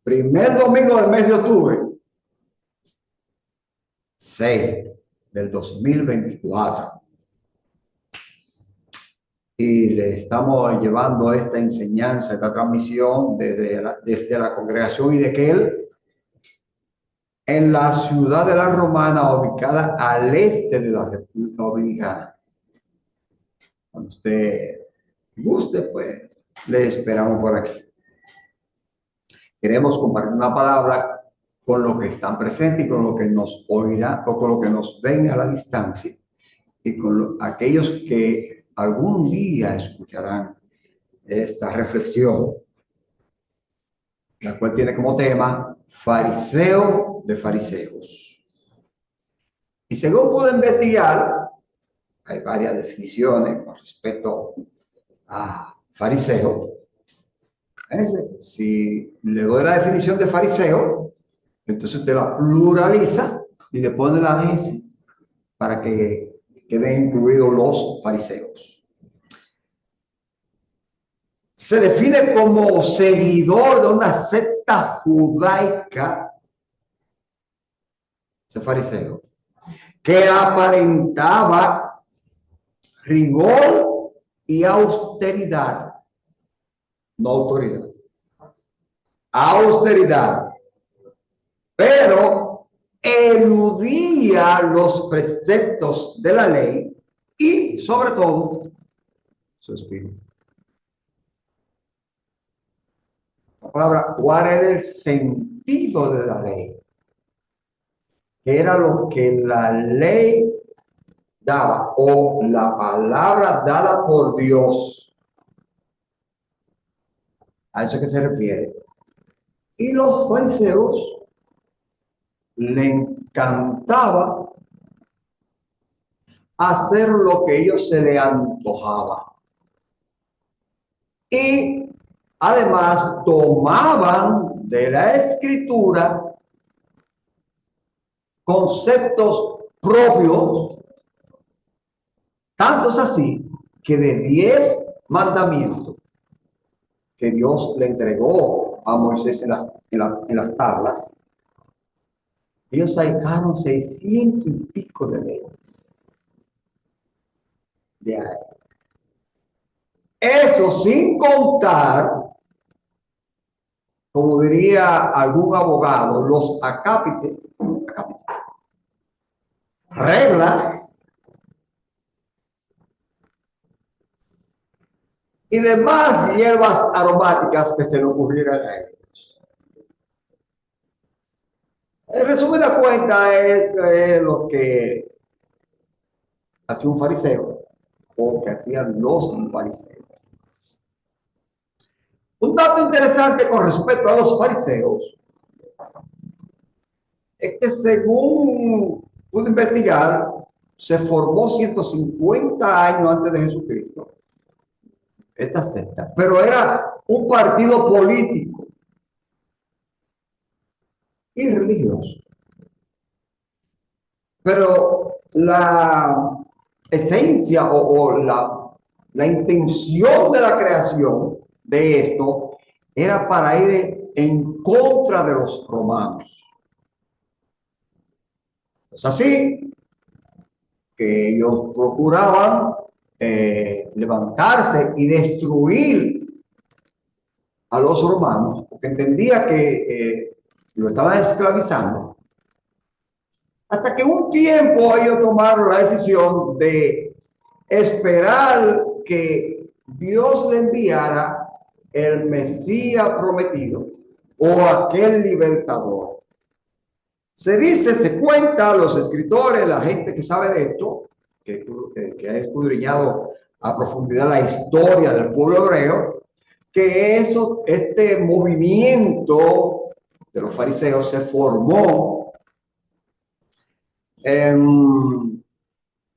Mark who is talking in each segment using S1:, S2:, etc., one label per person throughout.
S1: primer domingo del mes de octubre, 6 del 2024. Y le estamos llevando esta enseñanza, esta transmisión desde la congregación Idequel, en la ciudad de La Romana, ubicada al este de la República Dominicana. Cuando usted guste, pues le esperamos por aquí. Queremos compartir una palabra con los que están presentes y con los que nos oirán o con los que nos ven a la distancia y con aquellos que algún día escucharán esta reflexión, la cual tiene como tema fariseo de fariseos. Y según pude investigar, hay varias definiciones con respecto a fariseo. Si le doy la definición de fariseo, entonces usted la pluraliza y le pone la S para que queden incluidos los fariseos. Se define como seguidor de una secta judaica, ese fariseo, que aparentaba rigor y austeridad, no autoridad, austeridad, pero eludía los preceptos de la ley y, sobre todo, su espíritu. La palabra, ¿cuál era el sentido de la ley? ¿Qué era lo que la ley daba o la palabra dada por Dios? ¿A eso que se refiere? Y los fariseos le encantaba hacer lo que a ellos se les antojaba. Y además tomaban de la escritura conceptos propios, tantos así que de 10 mandamientos que Dios le entregó a Moisés en las tablas, ellos sacaron 600 y pico de leyes de ahí. Eso sin contar, como diría algún abogado, los acápites, reglas y demás hierbas aromáticas que se le ocurrieran a ellos. En resumida cuenta, es lo que hacía un fariseo o que hacían los fariseos. Un dato interesante con respecto a los fariseos es que, según pude investigar, se formó 150 años antes de Jesucristo esta secta, pero era un partido político y religioso. Pero la esencia o la intención de la creación de esto era para ir en contra de los romanos. Es así que ellos procuraban levantarse y destruir a los romanos, porque entendía que lo estaban esclavizando, hasta que un tiempo ellos tomaron la decisión de esperar que Dios le enviara el Mesías prometido o aquel libertador. Se dice, se cuenta, los escritores, la gente que sabe de esto, que ha escudriñado a profundidad la historia del pueblo hebreo, que este movimiento de los fariseos se formó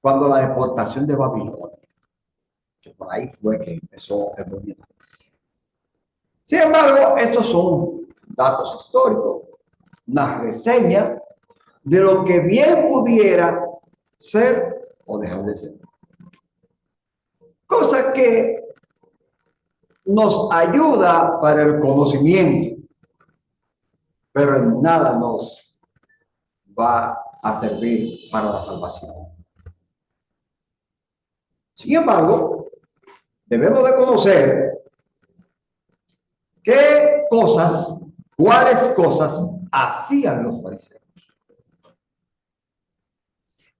S1: cuando la deportación de Babilonia, que por ahí fue que empezó el movimiento. Sin embargo, estos son datos históricos, una reseña de lo que bien pudiera ser o dejar de ser. Cosa que nos ayuda para el conocimiento. pero en nada nos va a servir para la salvación. Sin embargo, debemos de conocer qué cosas, cuáles cosas hacían los fariseos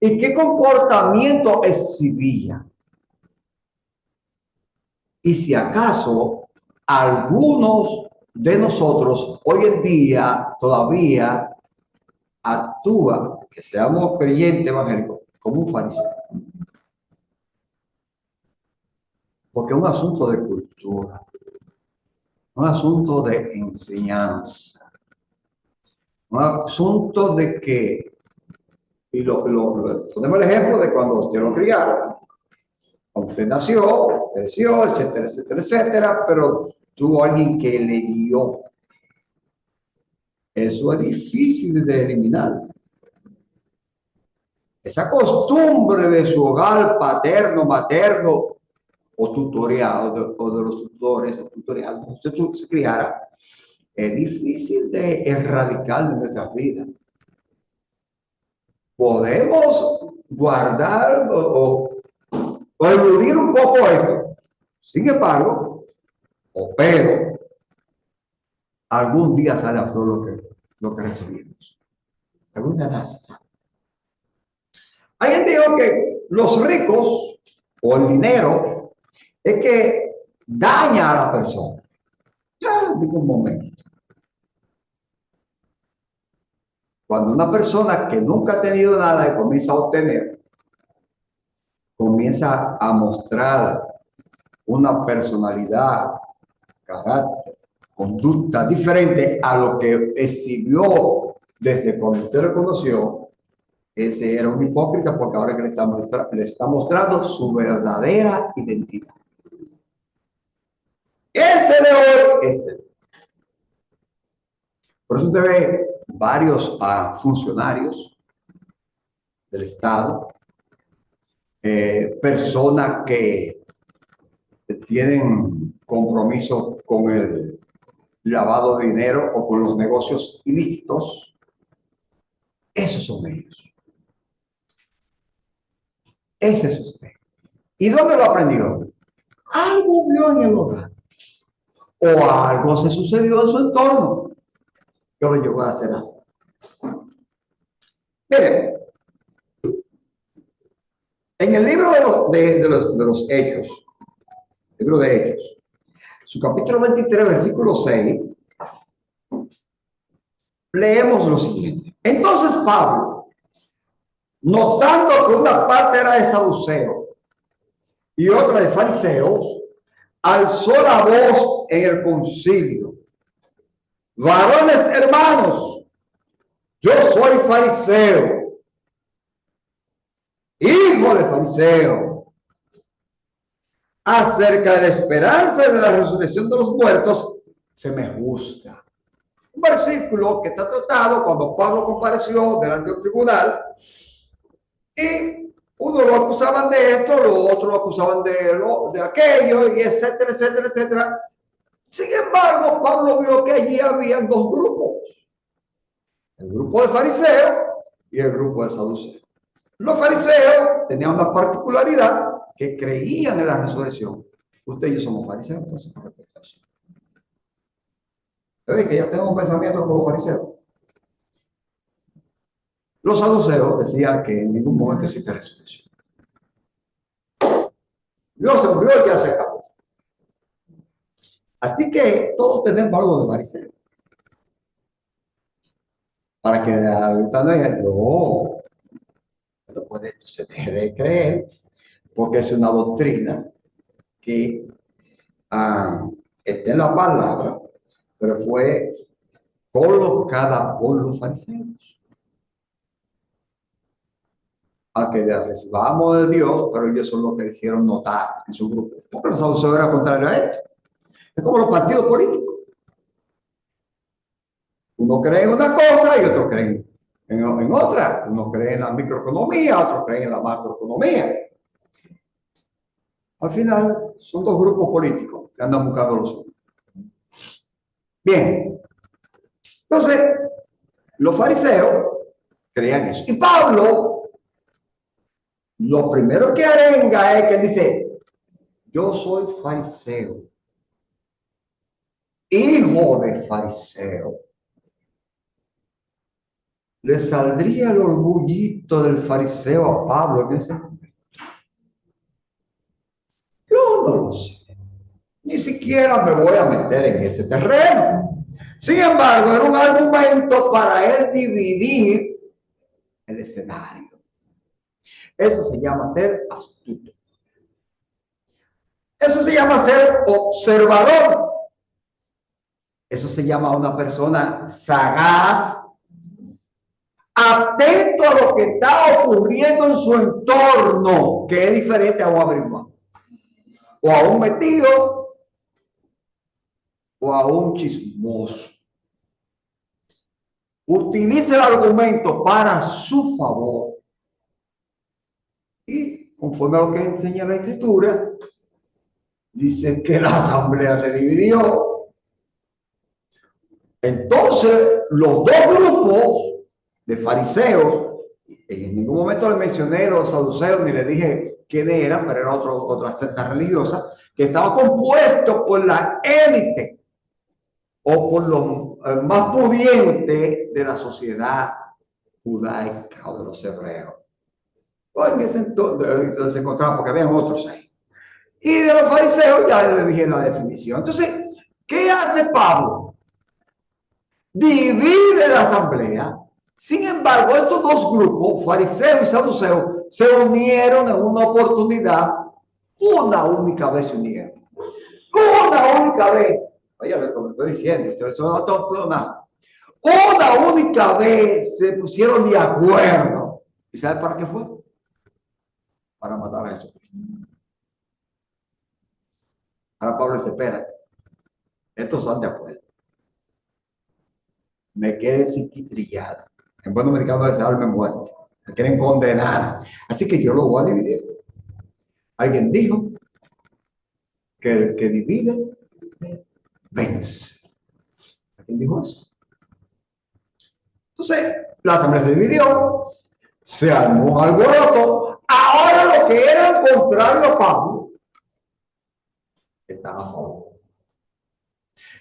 S1: y qué comportamiento exhibían. Y si acaso algunos de nosotros hoy en día todavía actúan, que seamos creyentes evangélicos, como un fariseo. Porque es un asunto de cultura, un asunto de enseñanza, un asunto de que, y ponemos el ejemplo de cuando usted lo criaron, usted nació, creció, etcétera, etcétera, etcétera, pero tuvo alguien que le dio. Eso es difícil de eliminar. Esa costumbre de su hogar paterno, materno o tutorial, o de los tutores o tutorial, donde usted se criara, es difícil de erradicar de nuestras vidas. Podemos guardar o eludir un poco esto. Sin embargo, pero algún día sale a flor lo que recibimos. Algún día nace. Alguien dijo que los ricos o el dinero es que daña a la persona. Ya, digo un momento. Cuando una persona que nunca ha tenido nada y comienza a obtener, comienza a mostrar una personalidad, carácter, conducta diferente a lo que exhibió desde cuando usted lo conoció, ese era un hipócrita porque ahora que le está mostrando su verdadera identidad. Ese de hoy es de hoy. Por eso usted ve varios funcionarios del Estado, personas que tienen compromiso con el lavado de dinero o con los negocios ilícitos. Esos son ellos. Ese es usted. ¿Y dónde lo aprendió? Algo vio en el hogar. O algo se sucedió en su entorno que lo llevó a hacer así. Miren, en el libro de los Hechos, libro de Hechos, su capítulo 23, versículo 6, leemos lo siguiente. Entonces Pablo, notando que una parte era de saduceos y otra de fariseos, alzó la voz en el concilio. Varones hermanos, yo soy fariseo, hijo de fariseo. Acerca de la esperanza de la resurrección de los muertos, se me juzga. Un versículo que está tratado cuando Pablo compareció delante del tribunal y uno lo acusaban de esto, los otros lo acusaban de aquello, y etcétera, etcétera, etcétera. Sin embargo, Pablo vio que allí habían dos grupos. El grupo de fariseos y el grupo de saduceos. Los fariseos tenían una particularidad que creían en la resurrección. Usted y yo somos fariseos, entonces, con respecto a eso. ¿Ves que ya tenemos un pensamiento como fariseos? Los saduceos decían que en ningún momento existe resurrección. Dios se murió y ya se acabó. Así que todos tenemos algo de fariseo. Para que ahorita no digan, no puede, esto se deje de creer, porque es una doctrina que está en la palabra, pero fue colocada por los fariseos. A que recibamos de Dios, pero ellos son los que hicieron notar en su grupo. Porque los saduceos eran contrarios a esto. Es como los partidos políticos. Uno cree en una cosa y otro cree en otra. Uno cree en la microeconomía, otro cree en la macroeconomía. Al final, son dos grupos políticos que andan buscando los otros. Bien, Entonces, los fariseos creían eso. Y Pablo, lo primero que arenga es que él dice, yo soy fariseo, hijo de fariseo. Le saldría el orgullito del fariseo a Pablo en ese momento. Yo no lo sé. Ni siquiera me voy a meter en ese terreno. Sin embargo, era un argumento para él dividir el escenario. Eso se llama ser astuto. Eso se llama ser observador. Eso se llama una persona sagaz, atento a lo que está ocurriendo en su entorno, que es diferente a un averiguado, o a un metido, o a un chismoso. Utilice el argumento para su favor. Y conforme a lo que enseña la Escritura, dice que la asamblea se dividió. Entonces, los dos grupos de fariseos, en ningún momento le mencioné los saduceos ni le dije quiénes eran, pero era otra secta religiosa, que estaba compuesto por la élite o por los más pudientes de la sociedad judaica o de los hebreos. O en ese entonces se encontraban, porque habían otros ahí. Y de los fariseos ya le dije la definición. Entonces, ¿qué hace Pablo? Divide la asamblea. Sin embargo, estos dos grupos, fariseos y saduceos, se unieron en una oportunidad. Una única vez se unieron. Una única vez. Oye, lo que estoy diciendo, yo eso no tengo nada. Una única vez se pusieron de acuerdo. ¿Y sabe para qué fue? Para matar a Jesucristo. Ahora Pablo dice, espérate, estos son de acuerdo. Me quieren psiquiatrillar. En buen dominicano desearme muerto. Me quieren condenar. Así que yo lo voy a dividir. Alguien dijo que el que divide, vence. ¿Quién dijo eso? Entonces, la asamblea se dividió, se armó un alboroto. Ahora lo que era contrario a Pablo están a favor.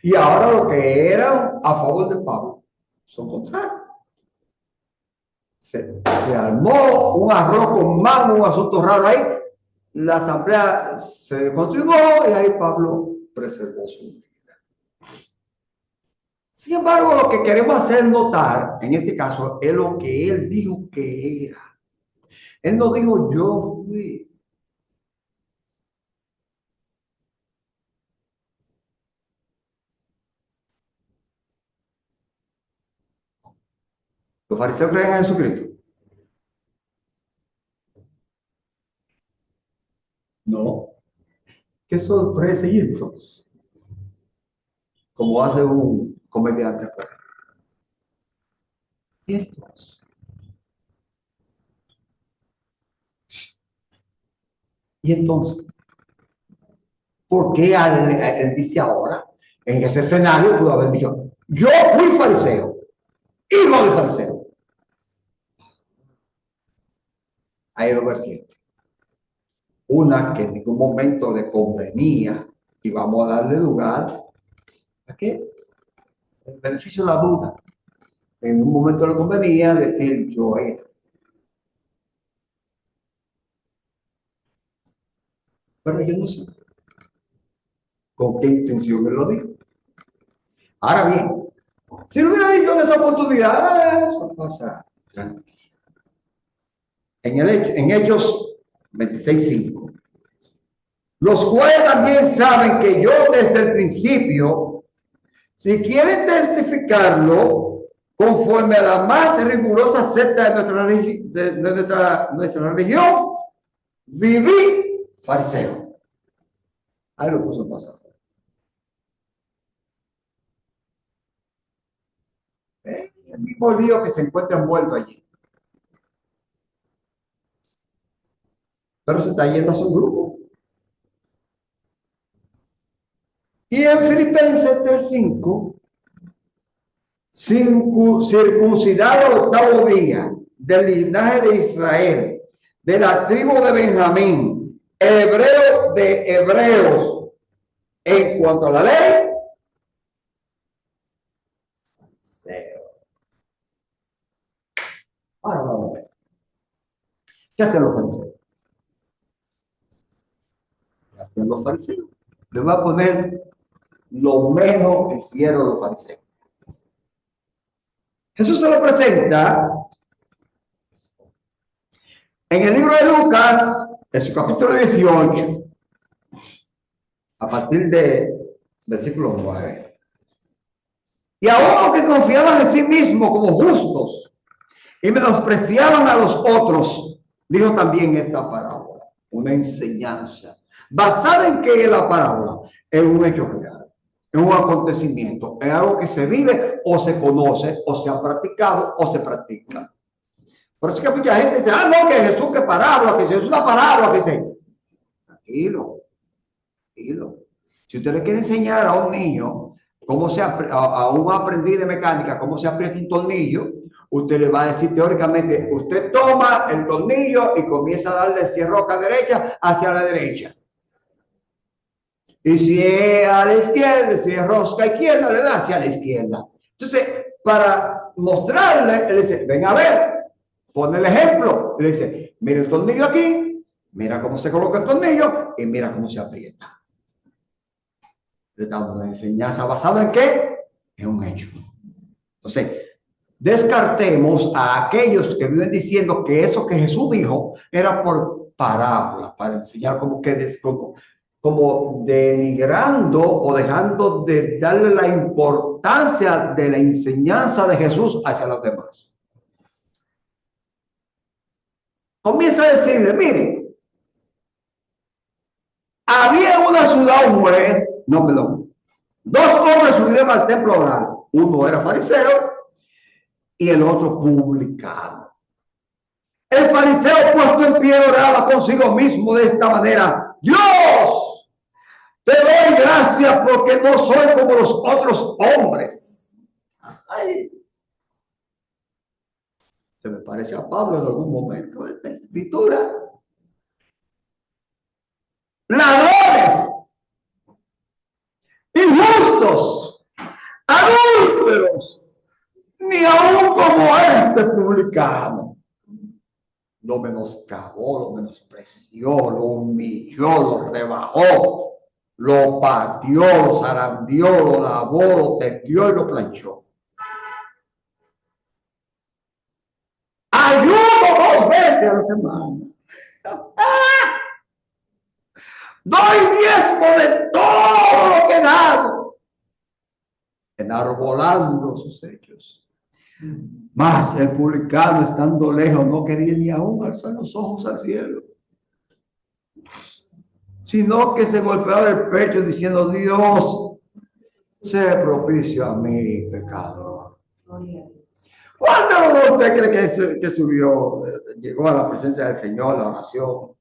S1: Y ahora lo que eran a favor de Pablo son contrarios. Se armó un arroz con mango, un asunto raro ahí. La asamblea se continuó y ahí Pablo preservó su vida. Sin embargo, lo que queremos hacer notar en este caso es lo que él dijo que era. Él no dijo yo fui. Los fariseos creen en Jesucristo. No. Qué sorpresa. Y entonces, como hace un comediante. Y entonces, ¿por qué él dice ahora? En ese escenario pudo haber dicho, yo fui fariseo, hijo de fariseo. Hay dos vertientes. Una que en ningún momento le convenía y vamos a darle lugar a que el beneficio de la duda. En un momento le convenía decir yo era. Pero yo no sé con qué intención él lo dijo. Ahora bien, si lo hubiera dicho en esa oportunidad, eso pasa tranquilo. En Hechos 26:5. Los cuales también saben que yo desde el principio, si quieren testificarlo, conforme a la más rigurosa secta de nuestra religión, viví fariseo. Ahí lo puso en pasado. El mismo lío que se encuentra envuelto allí. Pero se está yendo a su grupo. Y en Filipenses 3:5 circuncidado al octavo día, del linaje de Israel, de la tribu de Benjamín, hebreo de hebreos. En cuanto a la ley, cero. Ahora vamos a ver. ¿Qué hacen los fariseos? ¿Qué hacen los fariseos? Les voy a poner lo menos que hicieron los fariseos. Jesús se lo presenta en el libro de Lucas, en su capítulo 18, a partir de versículo 9. Y a unos que confiaban en sí mismos como justos y menospreciaban a los otros, dijo también esta parábola, una enseñanza basada en que la parábola es un hecho real, es un acontecimiento, es algo que se vive o se conoce o se ha practicado o se practica. Por eso es que mucha gente dice, no, que Jesús, que parábola, que Jesús es una parábola, que dice, tranquilo. Si usted le quiere enseñar a un niño cómo a un aprendiz de mecánica, cómo se aprieta un tornillo, usted le va a decir teóricamente, usted toma el tornillo y comienza a darle, si es rosca derecha, hacia la derecha. Y si es a la izquierda, si es rosca izquierda, le da hacia la izquierda. Entonces, para mostrarle, él dice, ven a ver, pone el ejemplo. Le dice, mira el tornillo aquí, mira cómo se coloca el tornillo y mira cómo se aprieta. Le damos una enseñanza basada en qué? En un hecho. Entonces, descartemos a aquellos que viven diciendo que eso que Jesús dijo era por parábola, para enseñar como denigrando o dejando de darle la importancia de la enseñanza de Jesús hacia los demás. Comienza a decirle, miren, había en una ciudad un juez, no, perdón, dos hombres subieron al templo a orar. Uno era fariseo y el otro publicano. El fariseo puesto en pie oraba consigo mismo de esta manera: Dios, te doy gracias porque no soy como los otros hombres. Ay, se me parece a Pablo en algún momento de esta escritura. Ladrones, injustos, adúlteros, ni aún como este publicano. Lo menoscabó, lo menospreció, lo humilló, lo rebajó, lo pateó, lo zarandeó, lo lavó, lo teteó y lo planchó. Ayudo 2 veces a la semana. Doy diezmo de todo lo que he dado, enarbolando sus hechos. Mas el publicano, estando lejos, no quería ni aún alzar los ojos al cielo, sino que se golpeaba el pecho diciendo: Dios, sé propicio a mí, pecador. ¿Cuándo de usted cree que subió, llegó a la presencia del Señor, la oración?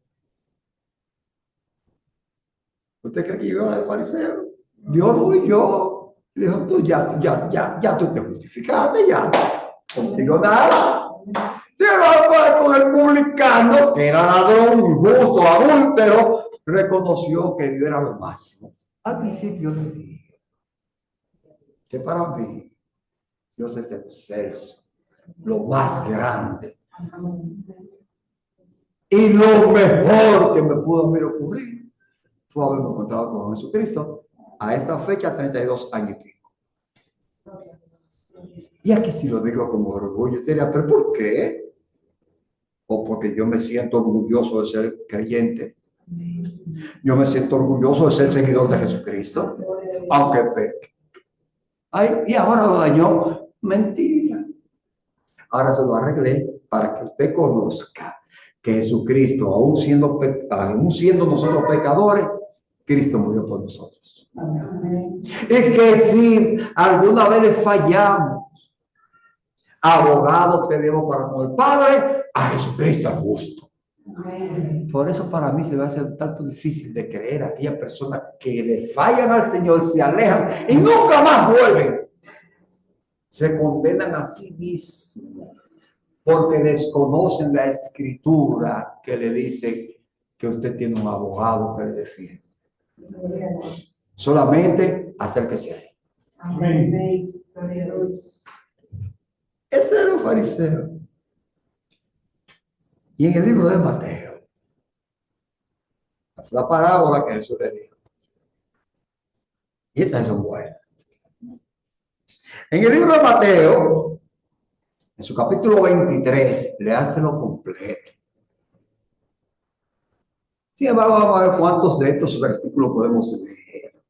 S1: ¿Usted cree que llegó al fariseo? Dios lo oyó. Le dijo: tú ya tú te justificaste, ya. Contigo nada. Se va con el publicano, que era ladrón, injusto, adúltero, reconoció que Dios era lo máximo. Al principio le dije que para mí Dios es el excelso, lo más grande y lo mejor que me pudo haber ocurrido fue haberme encontrado con Jesucristo a esta fecha, 32 años y pico. Y aquí sí lo digo como orgullo, sería, ¿pero por qué? O porque yo me siento orgulloso de ser creyente. Yo me siento orgulloso de ser seguidor de Jesucristo, aunque peque. Ay, y ahora lo dañó. Mentira. Ahora se lo arreglé para que usted conozca que Jesucristo, aún siendo nosotros pecadores, Cristo murió por nosotros. Es que si alguna vez le fallamos, abogado tenemos para con el Padre, a Jesucristo el justo. Por eso para mí se va a hacer tanto difícil de creer a aquellas personas que le fallan al Señor, se alejan y nunca más vuelven. se condenan a sí mismos porque desconocen la escritura que le dice que usted tiene un abogado que le defiende. Solamente acérquese a él. Amén. Ese era un fariseo. Y en el libro de Mateo, la parábola que Jesús le dijo. Y estas son buenas. En el libro de Mateo, en su capítulo 23, le hace lo completo. Sin embargo, vamos a ver cuántos de estos versículos podemos leer.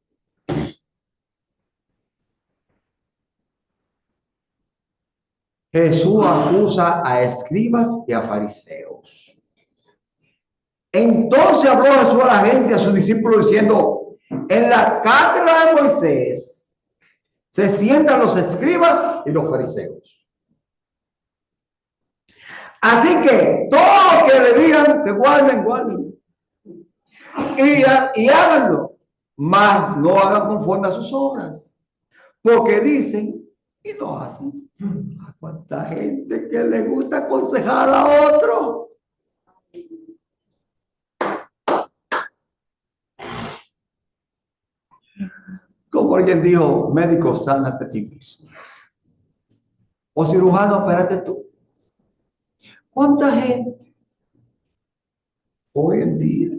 S1: Jesús acusa a escribas y a fariseos. Entonces habló Jesús a la gente, a sus discípulos, diciendo: en la cátedra de Moisés se sientan los escribas y los fariseos. Así que todo lo que le digan, que guarden, guarden. Y háganlo, mas no hagan conforme a sus obras, porque dicen y no hacen. ¿A cuánta gente que le gusta aconsejar a otro? Como alguien dijo: médico, sánate a ti mismo. O cirujano, opérate tú. ¿Cuánta gente hoy en día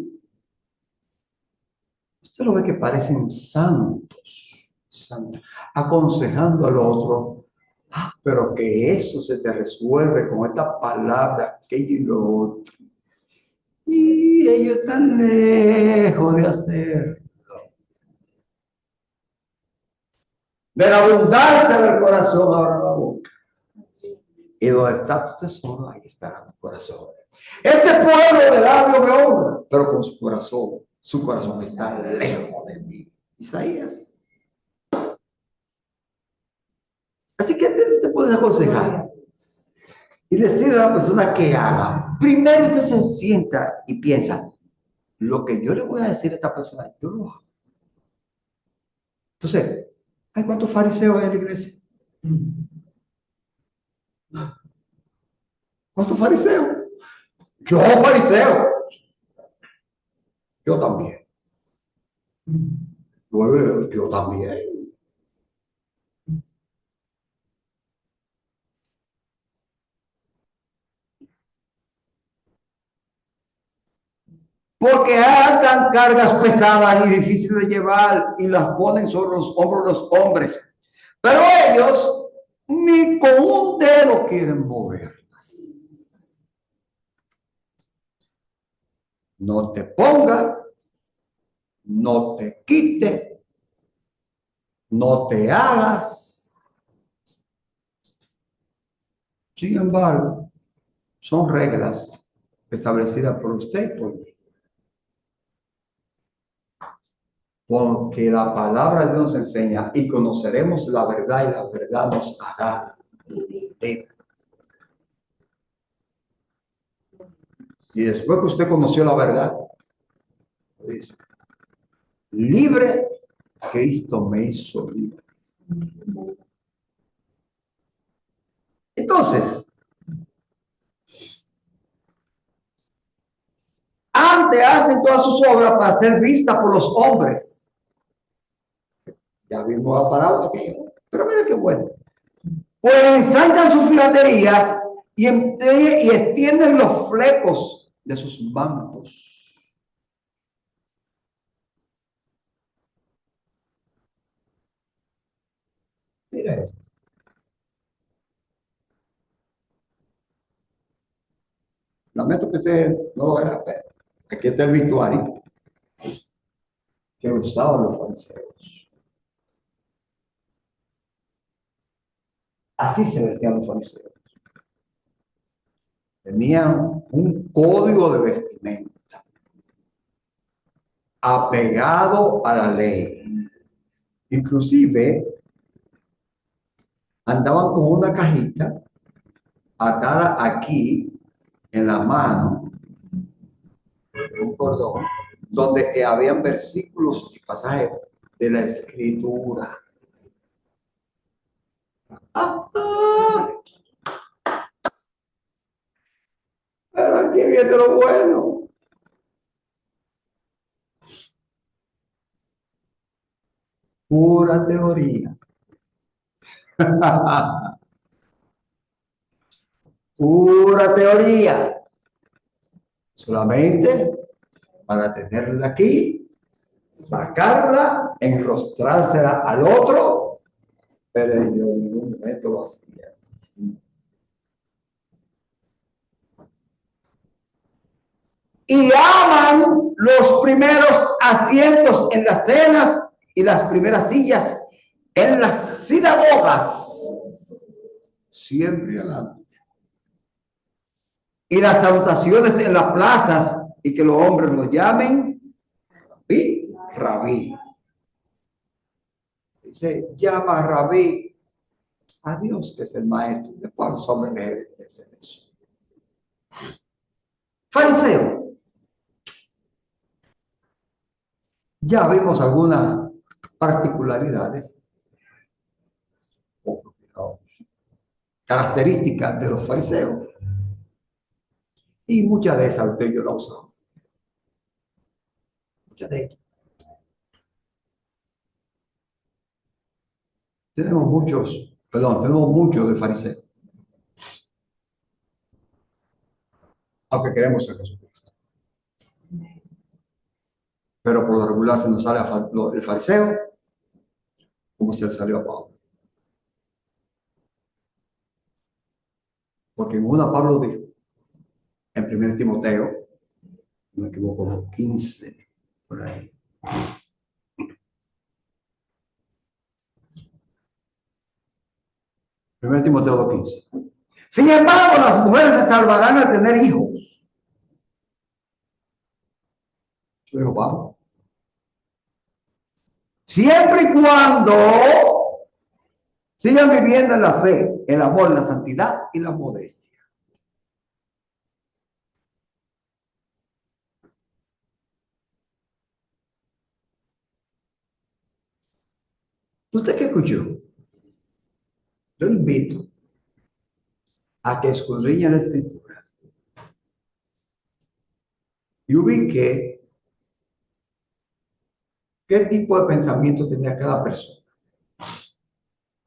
S1: usted lo ve que parecen santos, aconsejando al otro? Pero que eso se te resuelve con esta palabra, aquello y lo otro. Y ellos están lejos de hacerlo. De la abundancia del corazón abra la boca. Y donde está tu tesoro, ahí estará tu corazón. Este pueblo de labios me honra, pero con su corazón está lejos de mí. Isaías. Así que te puedes aconsejar y decirle a la persona que haga. Primero usted se sienta y piensa: lo que yo le voy a decir a esta persona, yo lo hago. Entonces, ¿hay cuántos fariseos hay en la iglesia? ¿Cuántos fariseos? Yo fariseo. Yo también. Luego, yo también. Porque atan cargas pesadas y difíciles de llevar y las ponen sobre los hombros de los hombres. Pero ellos ni con un dedo quieren moverlas. No te ponga, no te quite, no te hagas. Sin embargo, son reglas establecidas por usted y por mí. Porque la palabra de Dios nos enseña: y conoceremos la verdad, y la verdad nos hará libre. Y después que usted conoció la verdad, dice: libre, Cristo me hizo libre. Entonces, antes hacen todas sus obras para ser vistas por los hombres. Ya vimos la palabra aquí, pero mira qué bueno. Pues ensanchan sus filaterías y extienden los flecos de sus mantos. Mira esto. Lamento que usted no lo verá, pero aquí está el vestuario que usaban los fariseos. Así se vestían los fariseos. Tenían un código de vestimenta apegado a la ley. Inclusive andaban con una cajita atada aquí en la mano, un cordón, donde habían versículos y pasajes de la escritura. lo bueno. Pura teoría. Pura teoría. Solamente para tenerla aquí, sacarla, enrostrársela al otro, pero yo en ningún momento lo hacía. Y aman los primeros asientos en las cenas y las primeras sillas en las sinagogas. Siempre adelante. Y las salutaciones en las plazas y que los hombres lo llamen rabí, rabí. Dice, llama a rabí a Dios, que es el maestro. Después los hombres deben de hacer eso. Fariseo. Ya vimos algunas particularidades o características de los fariseos. Y muchas de esas usted y yo la usamos. Muchas de ellas. Tenemos muchos de fariseos. Aunque queremos ser Jesucristo. Pero por lo regular se nos sale el fariseo como se le salió a Pablo. Porque en una Pablo dijo, en 1 Timoteo, no me equivoco, 15, por ahí. Primero Timoteo 2:15. Sin embargo, las mujeres se salvarán al tener hijos. Eso dijo Pablo. Siempre y cuando sigan viviendo en la fe, el amor, la santidad y la modestia. ¿Usted qué escuchó? Yo le invito a que escudriñe la escritura y ubique qué tipo de pensamiento tenía cada persona.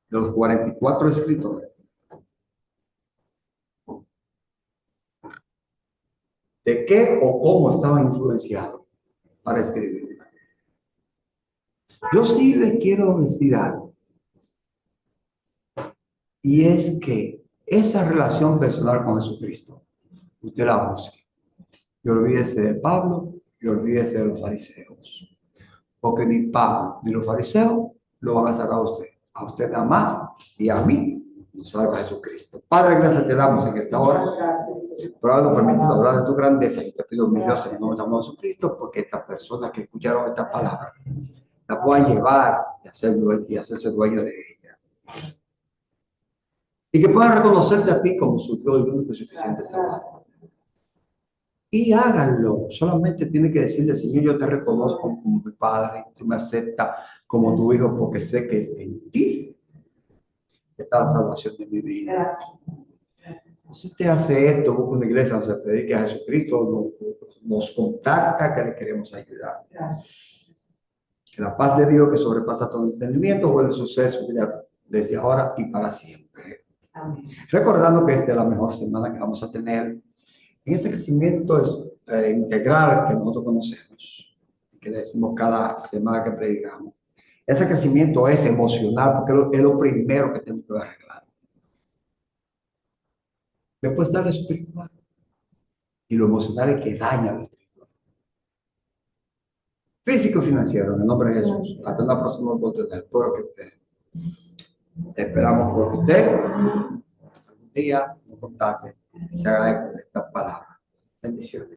S1: De los 44 escritores. ¿De qué o cómo estaba influenciado para escribir? Yo sí le quiero decir algo. Y es que esa relación personal con Jesucristo, usted la busque. Y olvídese de Pablo y olvídese de los fariseos. Porque ni Pablo ni los fariseos lo van a sacar a usted. A usted nada más y a mí nos salva Jesucristo. Padre, gracias te damos en esta hora. Por habernos permitido hablar de tu grandeza. Y te pido, mi Dios, en el nombre de Jesucristo, porque estas personas que escucharon estas palabras la puedan llevar y hacerse dueño de ella. Y que puedan reconocerte a ti como su Dios y único y suficiente Salvador. Y háganlo. Solamente tiene que decirle, Señor, yo te reconozco como mi Padre, tú me aceptas como tu Hijo, porque sé que en ti está la salvación de mi vida. Si usted hace esto, busca una iglesia donde se predique a Jesucristo, nos contacta que le queremos ayudar. Que la paz de Dios, que sobrepasa todo entendimiento, vuelve a suceder su vida desde ahora y para siempre. Amén. Recordando que esta es la mejor semana que vamos a tener en ese crecimiento integral que nosotros conocemos, que le decimos cada semana que predicamos. Ese crecimiento es emocional, porque es lo primero que tenemos que arreglar. Después está lo espiritual. Y lo emocional es que daña lo espiritual. Físico y financiero, en el nombre de Jesús. Hasta una próxima oportunidad. Espero que te esperamos por usted. Algún día nos contacte y se haga eco de esta palabra. Bendiciones.